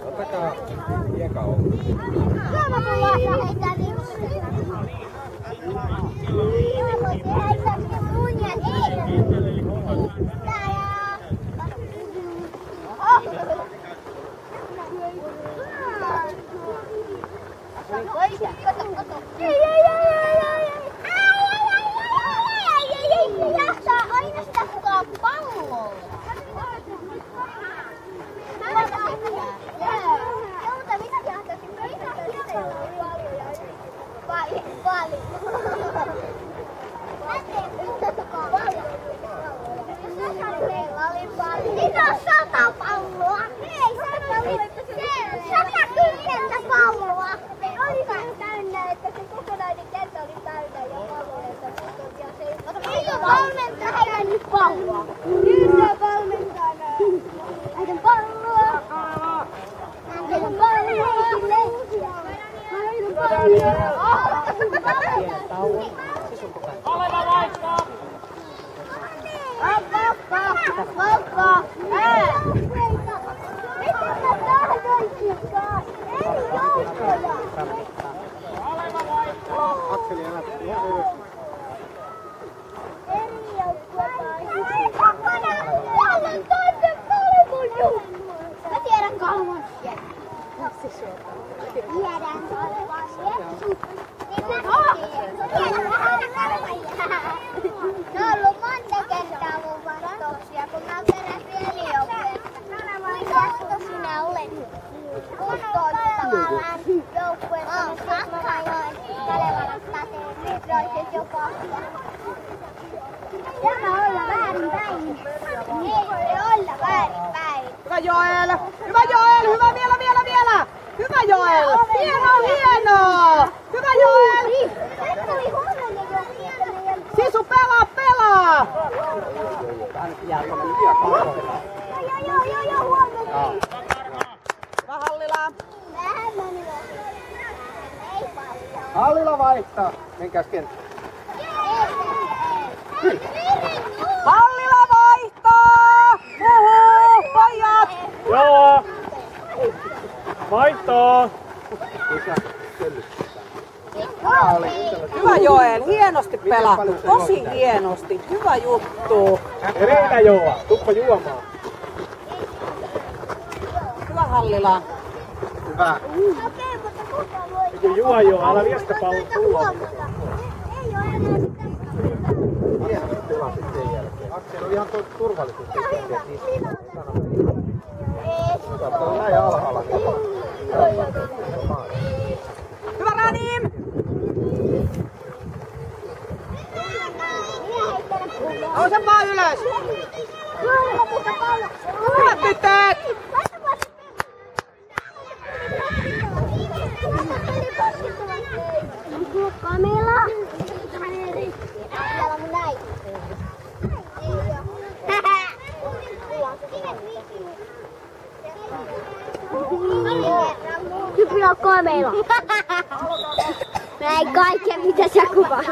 Ottakaa hieka oulu. Kyllä mä tullaan heittää liukusta. Mä voisin heittää sen munjan Kato. Jahtaa aina sitä kukaan pallolla. Mutta mitä jahtaisin? Paljon. Siinä on 100 palloa. Ei, 110 palloa. Oli täynnä, että se kokonainen kenttä oli täynnä ja palloja. Ei ole valmentaja nyt palloa. Kyllä valmentajana. Lähetän palloa. Lähetän palloa. Oleva vaihtaa! Vappa! Mitä mä tahdoisinkaan? Ei joukkoja! Oleva vaihtaa! Akseli, älä ihan ylös. Eri joukkoja! Täällä on toisen palvelun joukkoja! Mä tiedän kolmosia. Tiedän kolmosia. Ne on ollut monta kertaa mun vastauksia, kun mä kerran pienijoukkoja. Kuinka usko sinä olet? Uskottavalla joukkueessa, jos mä ajoin Kalevalasta Pedroiset jopa. Tämä olla väärinpäin. Ei olla väärinpäin. Hyvä Joel! Hyvä Joel! Hyvä vielä! Hyvä Joel! Hienoa! Hyvä Joel! Sisu, pelaa! Hyvä Hallila! Hallila vaihtaa. Menkääs kenttään. Hallila vaihtaa! Pojat! Joo! Vaihtaa! Hyvä Joel, hienosti pelattu, tosi hienosti, hyvä juttu. Reina Joa, tuppa juomaan. Hyvä Hallila. Hyvä. Eikö juo joo, älä vie sitä palloa tulla. Ei ole enää sitä. Hienosti pelasit sen jälkeen. Akseli on ihan turvallisuustekijä. Hyvä, se on näin alhaalla. Hyvä Radim! Nouse vaan ylös! Hyvät tyttöt! Kamila! Täällä on mun näin. Hyppylä Kamila! Näin kaiken mitä sä kuvaat.